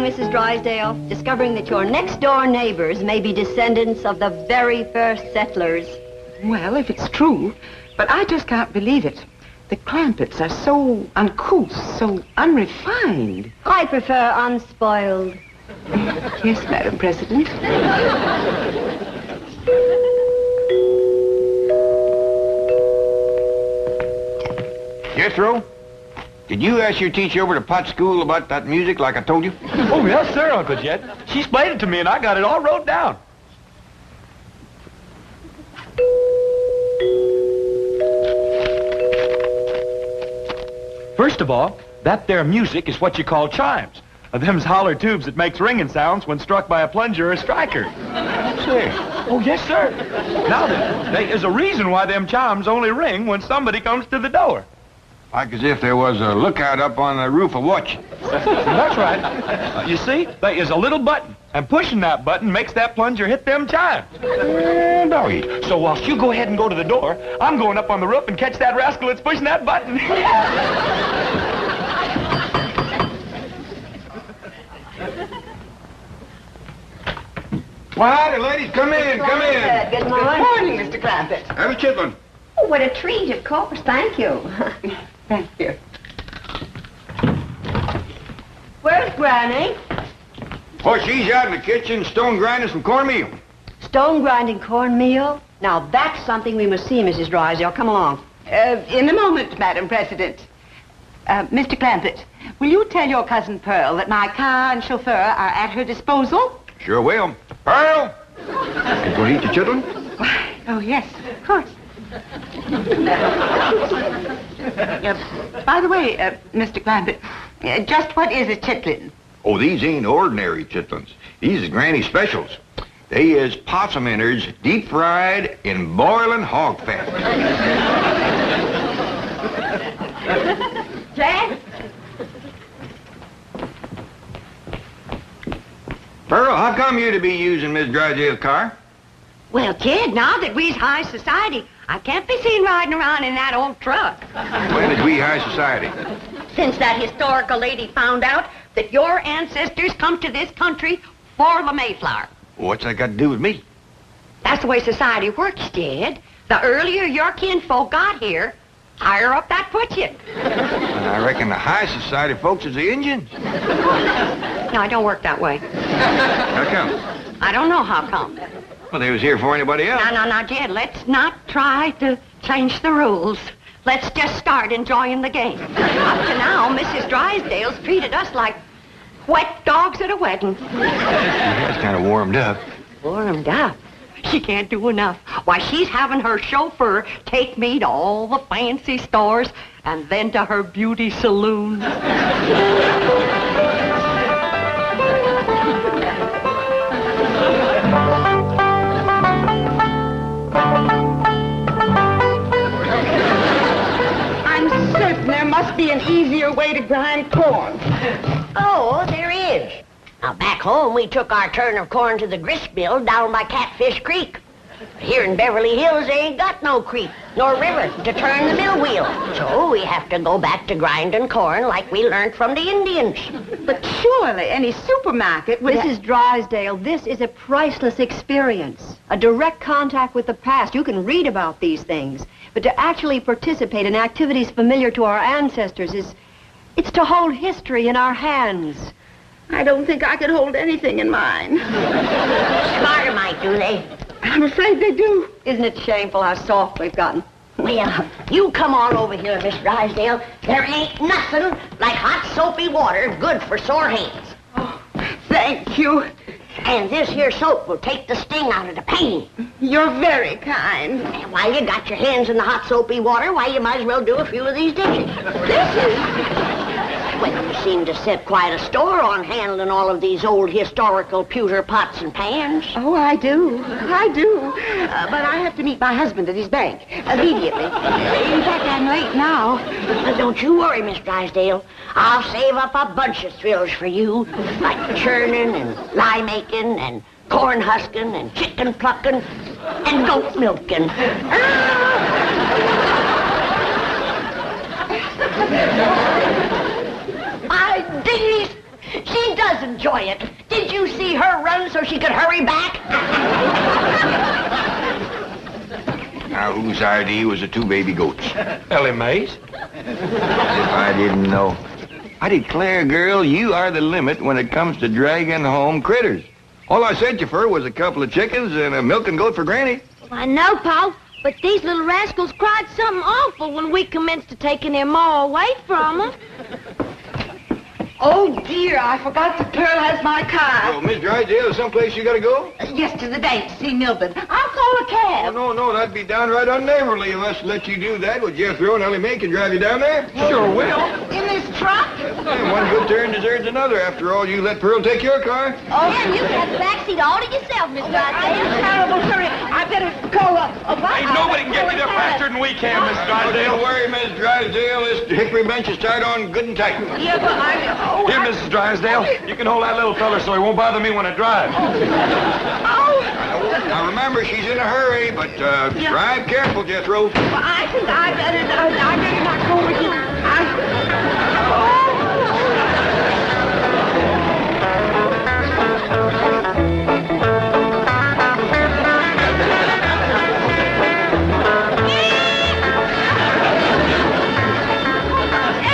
Mrs. Drysdale, discovering that your next-door neighbors may be descendants of the very first settlers. Well, if it's true, but I just can't believe it. The Clampetts are so uncouth, so unrefined. I prefer unspoiled. Yes, Madam President. Jethro, did you ask your teacher over to Pot School about that music like I told you? Oh, yes, sir, Uncle Jet. She explained it to me, and I got it all wrote down. First of all, that there music is what you call chimes. Them's holler tubes that makes ringing sounds when struck by a plunger or a striker. Say. Oh, yes, sir. Now then, there is a reason why them chimes only ring when somebody comes to the door. Like as if there was a lookout up on the roof of watching. That's right. You see, there is a little button, and pushing that button makes that plunger hit them chimes. Doggy. So whilst you go ahead and go to the door, I'm going up on the roof and catch that rascal that's pushing that button. Well, howdy, ladies. Come in, come in. Good morning. Good morning, Mr. Clampett. Have a chitlin. Oh, what a treat, of course. Thank you. Thank you. Where's Granny? Oh, she's out in the kitchen stone grinding some cornmeal. Stone grinding cornmeal? Now, that's something we must see, Mrs. Drysdale. Come along. In a moment, Madam President. Mr. Clampett, will you tell your cousin Pearl that my car and chauffeur are at her disposal? Sure will. Pearl! You gonna eat the chitlin? Why, oh, yes, of course. By the way, Mr. Clampett, just what is a chitlin? Oh, these ain't ordinary chitlins. These is Granny specials. They is possum innards deep fried in boiling hog fat. Jack? Pearl, how come you to be using Miss Drysdale's car? Well, kid, now that we's high society, I can't be seen riding around in that old truck. When did we high society? Since that historical lady found out that your ancestors come to this country for the Mayflower. What's that got to do with me? That's the way society works, Jed. The earlier your kinfolk got here, higher up that puts you. I reckon the high society folks is the Indians. No, it don't work that way. How come? I don't know how come. Well, they was here for anybody else. Now, Jed, let's not try to change the rules. Let's just start enjoying the game. Up to now, Mrs. Drysdale's treated us like wet dogs at a wedding. Yeah, it's kind of warmed up. Warmed up? She can't do enough. Why, she's having her chauffeur take me to all the fancy stores and then to her beauty saloon. There must be an easier way to grind corn. Oh, there is. Now, back home, we took our turn of corn to the grist mill down by Catfish Creek. Here in Beverly Hills, they ain't got no creek nor river to turn the mill wheel. So we have to go back to grinding corn like we learned from the Indians. But surely any supermarket would... Mrs. Drysdale, this is a priceless experience. A direct contact with the past. You can read about these things. But to actually participate in activities familiar to our ancestors it's to hold history in our hands. I don't think I could hold anything in mine. Smarter might, do they? I'm afraid they do. Isn't it shameful how soft we've gotten? Well, you come on over here, Miss Drysdale. There ain't nothing like hot soapy water good for sore hands. Oh, thank you. And this here soap will take the sting out of the pain. You're very kind. And while you got your hands in the hot soapy water, why, you might as well do a few of these dishes. Dishes? Well, you seem to set quite a store on handling all of these old historical pewter pots and pans. Oh, I do. I do. But I have to meet my husband at his bank immediately. In fact, I'm late now. But don't you worry, Miss Drysdale. I'll save up a bunch of thrills for you, like churning and lye making and corn husking and chicken plucking and goat milking. My days! She does enjoy it. Did you see her run so she could hurry back? Now, whose idea was the 2 baby goats? Elly Mae's. If I didn't know. I declare, girl, you are the limit when it comes to dragging home critters. All I sent you for was a couple of chickens and a milking goat for Granny. I know, Pa, but these little rascals cried something awful when we commenced to taking their ma away from them. Oh, dear, I forgot that Pearl has my car. Oh, Miss Drysdale, is someplace you gotta go? Yes, to the bank to see Milburn. I'll call a cab. Oh, no, that'd be downright unneighborly of us to let you do that. Well, Jethro and Elly Mae can drive you down there. Sure will. In this truck? And one good turn deserves another. After all, you let Pearl take your car. Oh, yeah, you can have the backseat all to yourself, Miss I'm Drysdale. terrible, sorry. I better call a Ain't nobody can get you there faster than we can, Miss Don't Drysdale. worry, Miss Drysdale. This hickory bench is tied on good and tight. Yeah, but Here, Mrs. Drysdale, you can hold that little fella so he won't bother me when I drive. Now, remember, she's in a hurry, but drive careful, Jethro. I think I better not go with you.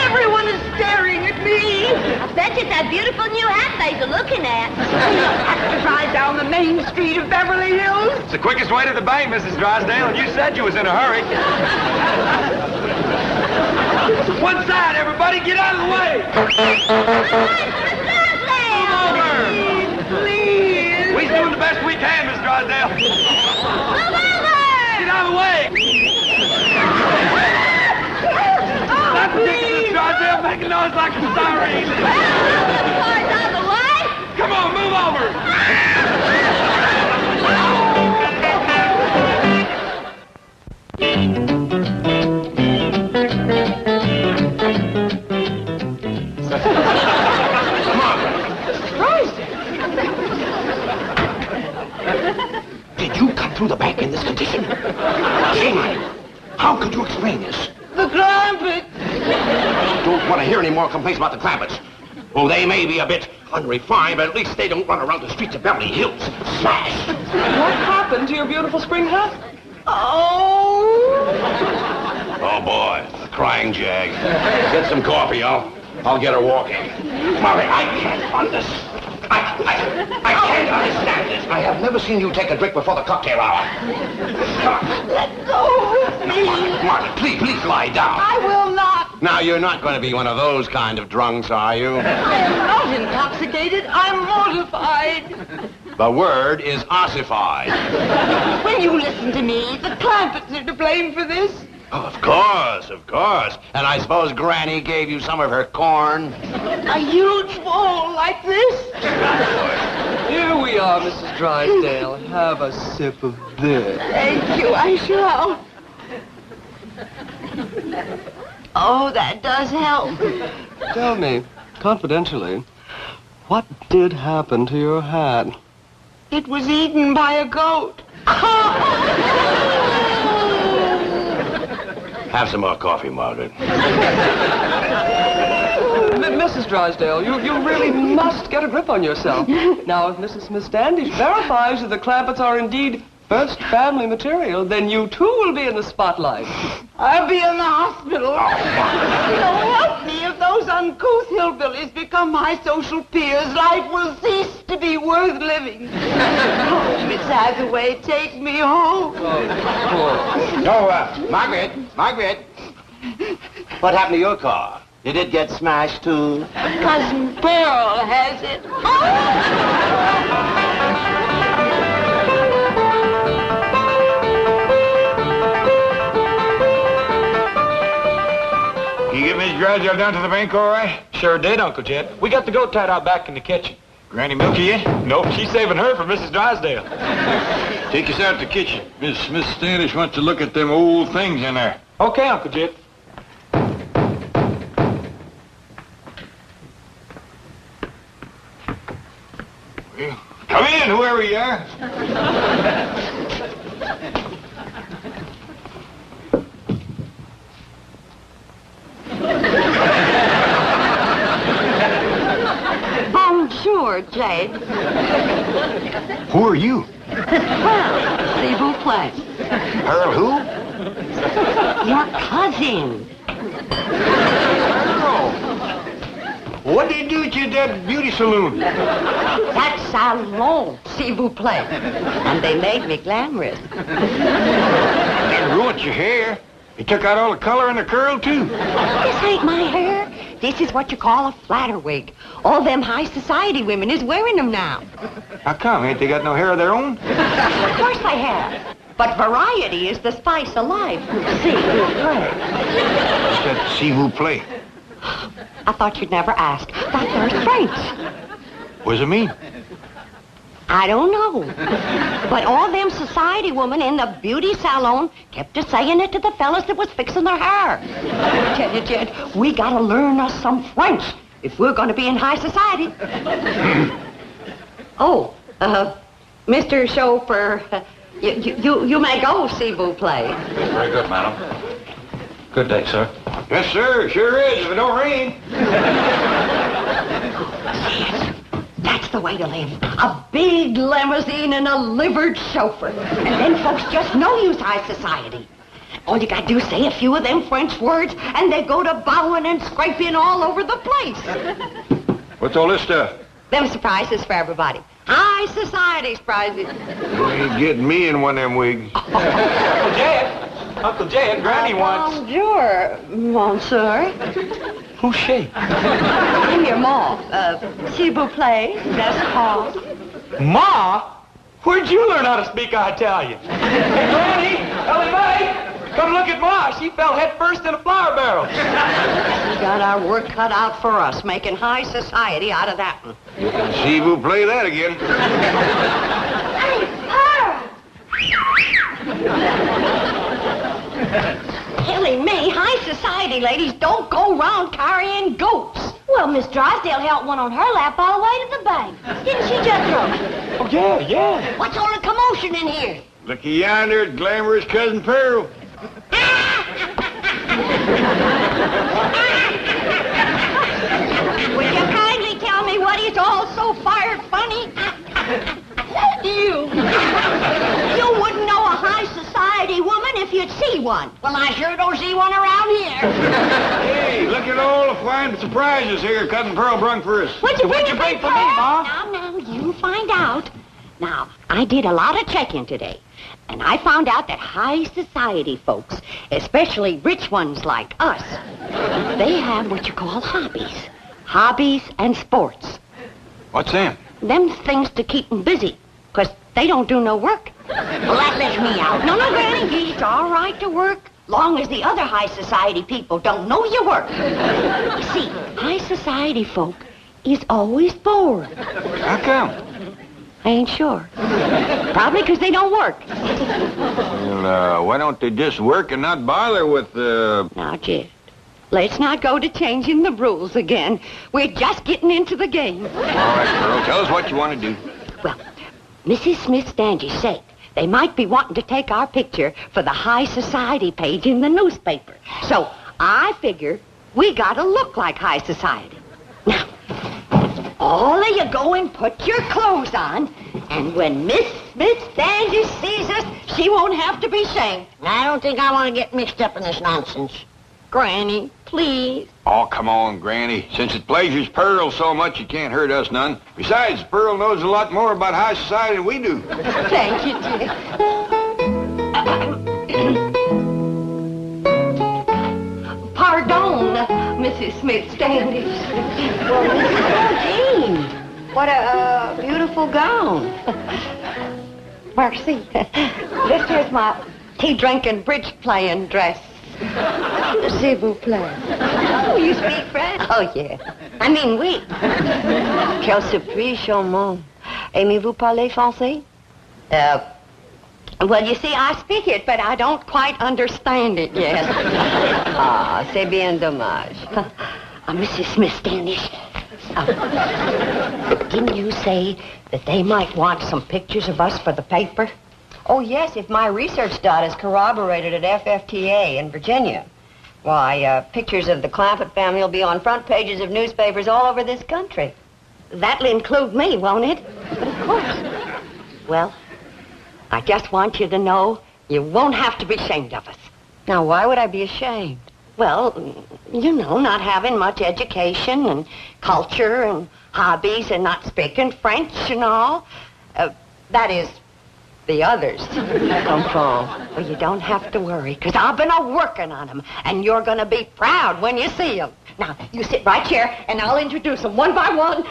Everyone is staring at me. I bet you that beautiful new hat they're looking at. I have to drive down the main street of Beverly Hills. It's the quickest way to the bank, Mrs. Drysdale, and you said you was in a hurry. One side, everybody, get out of the way. Please. We're doing the best we can, Miss Drysdale. Get out of the way. That's ridiculous, Miss Drysdale, make a noise like a siren. Come on, move over. Did you come through the bank in this condition? Shame on you. How could you explain this? The Clampett. Don't want to hear any more complaints about the Clampetts. Oh, they may be a bit unrefined, but at least they don't run around the streets of Beverly Hills. Smash! What happened to your beautiful spring hat? Oh, boy, a crying jag. Get some coffee, I'll get her walking. Molly, I can't understand. I can't understand this. I have never seen you take a drink before the cocktail hour. let go of me. Marty, please lie down. I will not. Now, you're not going to be one of those kind of drunks, are you? I am not intoxicated. I'm mortified. The word is ossified. When you listen to me, the Clampetts are to blame for this. Oh, of course. And I suppose Granny gave you some of her corn? A huge bowl like this. Here we are, Mrs. Drysdale. Have a sip of this. Thank you, I shall. Oh, that does help. Tell me, confidentially, what did happen to your hat? It was eaten by a goat. Have some more coffee, Margaret. Mrs. Drysdale, you really must get a grip on yourself. Now, if Mrs. Smith Standish verifies that the Clampetts are indeed first family material, then you too will be in the spotlight. I'll be in the hospital. Don't help me. If those uncouth hillbillies become my social peers, life will cease to be worth living. Oh, Miss Hathaway, take me home. Margaret. What happened to your car? Did it get smashed, too? Cousin Pearl has it. You get Miss Drysdale down to the bank all right? Sure did, Uncle Jed. We got the goat tied out back in the kitchen. Granny milky yet? Nope, she's saving her for Mrs. Drysdale. Take us out to the kitchen. Miss Standish wants to look at them old things in there. Okay, Uncle Jed. Come in, whoever you are. Oh, Sir Jed. Who are you? Well, s'il vous plaît. Earl who? Your cousin. What did you do at your that beauty saloon? That salon, s'il vous plaît. And they made me glamorous. They ruined your hair. They took out all the color in the curl, too. This ain't my hair. This is what you call a flatter wig. All them high society women is wearing them now. How come? Ain't they got no hair of their own? Of course they have. But variety is the spice of life. S'il vous plaît. What's that s'il vous plaît? I thought you'd never ask. That there's French. What does it mean? I don't know. But all them society women in the beauty salon kept a saying it to the fellas that was fixing their hair. I tell you, Jed, we gotta learn us some French if we're gonna be in high society. Mr. Chauffeur, you may go, s'il vous plaît. Very good, madam. Good day, sir. Yes, sir. Sure is, if it don't rain. That's the way to live. A big limousine and a livered chauffeur. And then folks just know you's high society. All you gotta do is say a few of them French words, and they go to bowing and scraping all over the place. What's all this stuff? Them surprises for everybody. High society surprises. You ain't getting me in one of them wigs. Uncle Jed, Granny wants... Bonjour, monsieur. Who's she? I'm your mom. S'il vous plaît, that's Paul. Ma? Where'd you learn how to speak Italian? Hey, Granny! Elly, May! Come look at Ma. She fell head first in a flour barrel. We got our work cut out for us, making high society out of that one. You can s'il vous plaît that again. Elly, May, high society ladies don't go around carrying goats. Well, Miss Drysdale held one on her lap all the way to the bank. Didn't she, Jethro? Oh, yeah. What's all the commotion in here? Looky yonder at glamorous Cousin Pearl. Will you kindly tell me what is all so fired funny? You wouldn't know a high society woman if you'd see one. Well, I sure don't see one around here. Hey, look at all the fine surprises here Cousin Pearl brung for us. What'd you bring for me, Ma? Now, you find out. Now, I did a lot of checking today, and I found out that high society folks, especially rich ones like us, they have what you call hobbies. Hobbies and sports. What's them? Them things to keep them busy, 'cause they don't do no work. Well, that lets me out. No, Granny, it's all right to work, long as the other high society people don't know you work. You see, high society folk is always bored. How come? I ain't sure. Probably 'cause they don't work. Well, why don't they just work and not bother with, Now, Jed, let's not go to changing the rules again. We're just getting into the game. All right, Pearl, tell us what you want to do. Well, Mrs. Smith Standish said they might be wanting to take our picture for the high society page in the newspaper. So I figure we gotta look like high society. Now, all of you go and put your clothes on, and when Miss Smith Standish sees us, she won't have to be shamed. I don't think I want to get mixed up in this nonsense. Granny, please. Oh, come on, Granny. Since it pleasures Pearl so much, it can't hurt us none. Besides, Pearl knows a lot more about high society than we do. Thank you, Jed. Pardon, Mrs. Smith Standish. Well, Mrs. Jean, what a beautiful gown. Mercy. This here's my tea-drinking, bridge-playing dress. S'il vous plaît. Oh, you speak French? Oh, yeah. I mean, oui. Quel surprise, charmant. Aimez-vous parler français? Well, you see, I speak it, but I don't quite understand it yet. Ah, c'est bien dommage. Mrs. Smith Standish, didn't you say that they might want some pictures of us for the paper? Oh, yes, if my research data's corroborated at FFTA in Virginia. Why, pictures of the Clampett family will be on front pages of newspapers all over this country. that'll include me, won't it? But of course. Well, I just want you to know you won't have to be ashamed of us. Now, why would I be ashamed? Well, you know, not having much education and culture and hobbies and not speaking French and all. That is, the others. Well, you don't have to worry, because I've been a-working on them, and you're going to be proud when you see them. Now, you sit right here, and I'll introduce them one by one.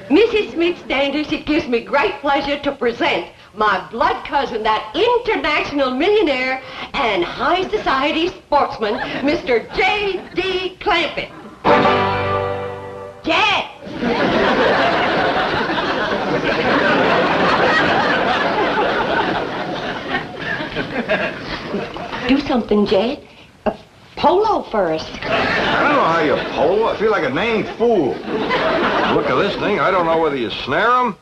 Mrs. Smith-Standish, it gives me great pleasure to present my blood cousin, that international millionaire and high society sportsman, Mr. J.D. Clampett. Jed! Do something, Jed. A polo first. I don't know how you pole. I feel like a named fool. Look at this thing. I don't know whether you snare them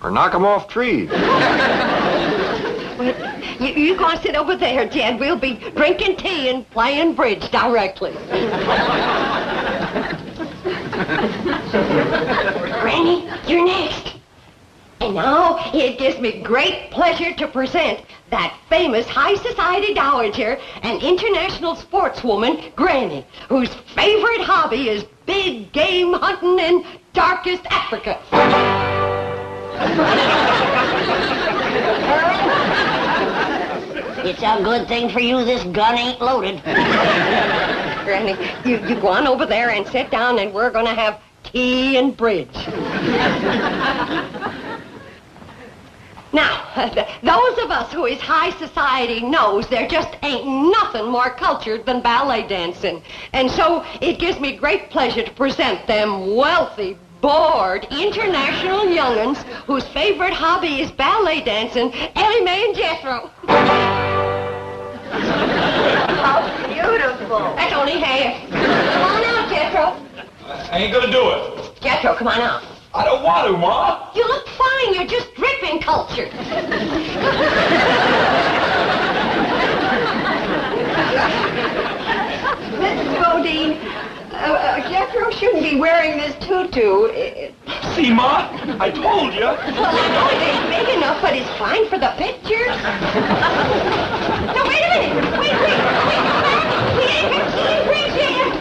or knock them off trees. Well, you go and sit over there, Jed. We'll be drinking tea and playing bridge directly. Granny, you're next. And now it gives me great pleasure to present that famous high society dowager and international sportswoman, Granny, whose favorite hobby is big game hunting in darkest Africa. It's a good thing for you this gun ain't loaded. Granny, you go on over there and sit down, and we're going to have tea and bridge. Now, those of us who is high society knows there just ain't nothing more cultured than ballet dancing. And so it gives me great pleasure to present them wealthy, bored, international young'uns whose favorite hobby is ballet dancing, Elly, May, and Jethro. How beautiful. That's only half. Come on out, Jethro. I ain't gonna do it. Jethro, come on out. I don't want to, Ma. You look fine. You're just dripping culture. Mrs. Bodine, Jethro shouldn't be wearing this tutu. See, Ma? I told you. Well, I know it ain't big enough, but it's fine for the pictures. No, wait a minute. Wait. We ain't got tea and bridge yet.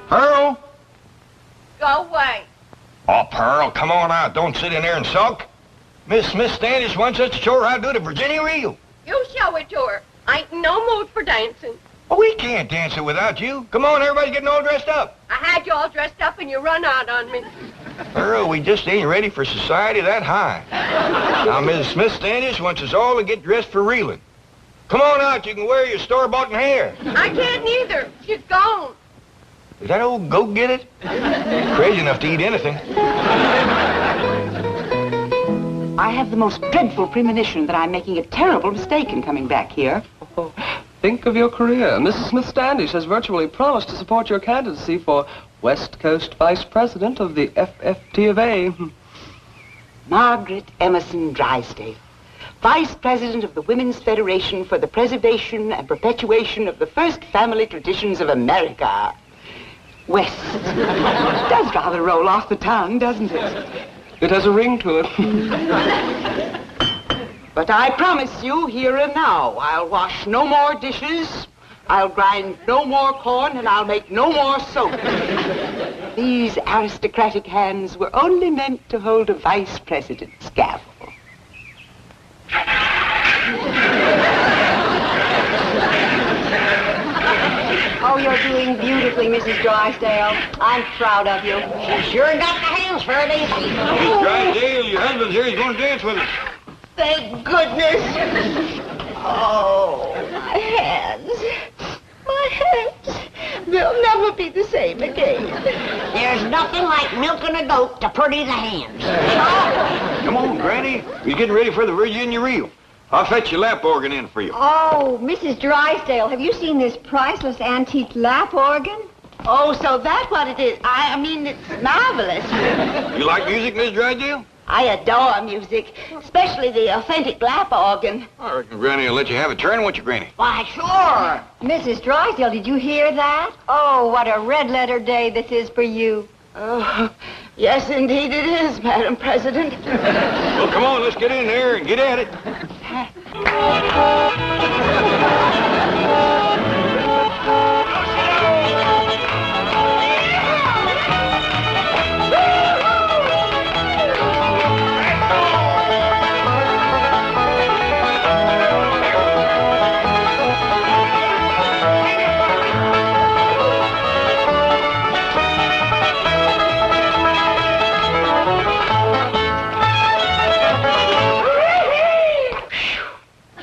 Pearl? Go away. Oh, Pearl, come on out. Don't sit in there and sulk. Miss Smith-Standish wants us to show her how to do the Virginia reel. You show it to her. I ain't no mood for dancing. Oh, we can't dance it without you. Come on, everybody's getting all dressed up. I had you all dressed up and you run out on me. Pearl, we just ain't ready for society that high. Now, Miss Smith-Standish wants us all to get dressed for reeling. Come on out. You can wear your store-bought hair. I can't neither. She's gone. Is that old goat get it? Crazy enough to eat anything. I have the most dreadful premonition that I'm making a terrible mistake in coming back here. Oh, think of your career. Mrs. Smith-Standish has virtually promised to support your candidacy for West Coast Vice President of the FFT of A. Margaret Emerson Drysdale, Vice President of the Women's Federation for the Preservation and Perpetuation of the First Family Traditions of America. West. Does rather roll off the tongue, doesn't it? It has a ring to it. But I promise you, here and now, I'll wash no more dishes, I'll grind no more corn, and I'll make no more soap. These aristocratic hands were only meant to hold a vice president's gavel. Oh, you're doing beautifully, Mrs. Drysdale. I'm proud of you. She sure got the hands for it, ain't she? Miss Drysdale, your husband's here. He's going to dance with us. Thank goodness. Oh, my hands. My hands. They'll never be the same again. There's nothing like milking a goat to pretty the hands. Come on, Granny. We're getting ready for the Virginia reel. I'll fetch your lap organ in for you. Oh, Mrs. Drysdale, have you seen this priceless antique lap organ? Oh, so that's what it is. I mean, it's marvelous. You like music, Miss Drysdale? I adore music, especially the authentic lap organ. I reckon Granny will let you have a turn, won't you, Granny? Why, sure. Mrs. Drysdale, did you hear that? Oh, what a red-letter day this is for you. Oh, yes, indeed it is, Madam President. Well, come on, let's get in there and get at it.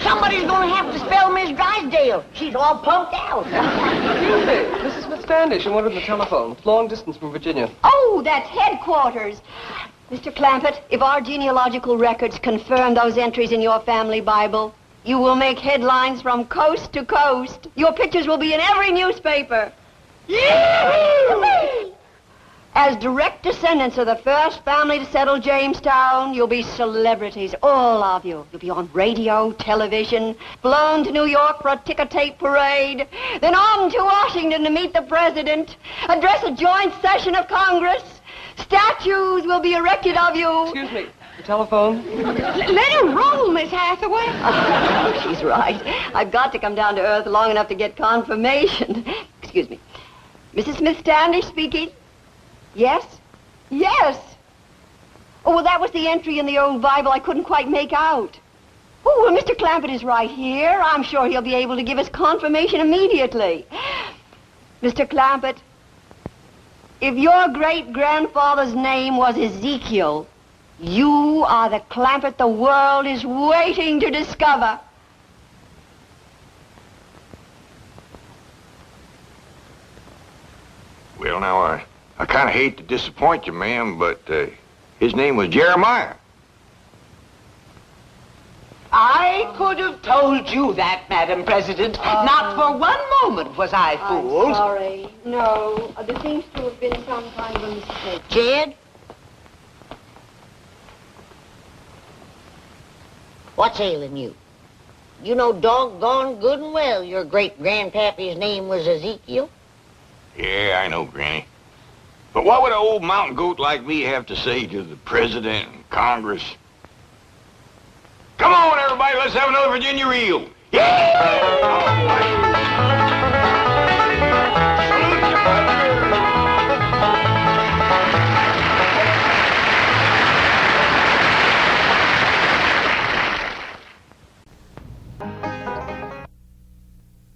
Somebody's gonna have to spell Miss Drysdale. She's all pumped out. Excuse me, Mrs. Smith Standish, you wanted the telephone. It's long distance from Virginia. Oh, that's headquarters. Mr. Clampett, if our genealogical records confirm those entries in your family Bible, you will make headlines from coast to coast. Your pictures will be in every newspaper. Yee-hoo! As direct descendants of the first family to settle Jamestown, you'll be celebrities, all of you. You'll be on radio, television, flown to New York for a ticker-tape parade, then on to Washington to meet the president, address a joint session of Congress. Statues will be erected of you. Excuse me, the telephone? Let her roll, Miss Hathaway. Oh, she's right. I've got to come down to earth long enough to get confirmation. Excuse me. Mrs. Smith Standish speaking. Yes? Yes. Oh, well, that was the entry in the old Bible I couldn't quite make out. Oh, well, Mr. Clampett is right here. I'm sure he'll be able to give us confirmation immediately. Mr. Clampett, if your great-grandfather's name was Ezekiel, you are the Clampett the world is waiting to discover. Well, now, I kind of hate to disappoint you, ma'am, but his name was Jeremiah. I could have told you that, Madam President. Not for one moment was I fooled. I'm sorry. No, there seems to have been some kind of a mistake. Jed? What's ailing you? You know doggone good and well your great-grandpappy's name was Ezekiel. Yeah, I know, Granny. But what would an old mountain goat like me have to say to the president and Congress? Come on, everybody, let's have another Virginia reel. Yeah!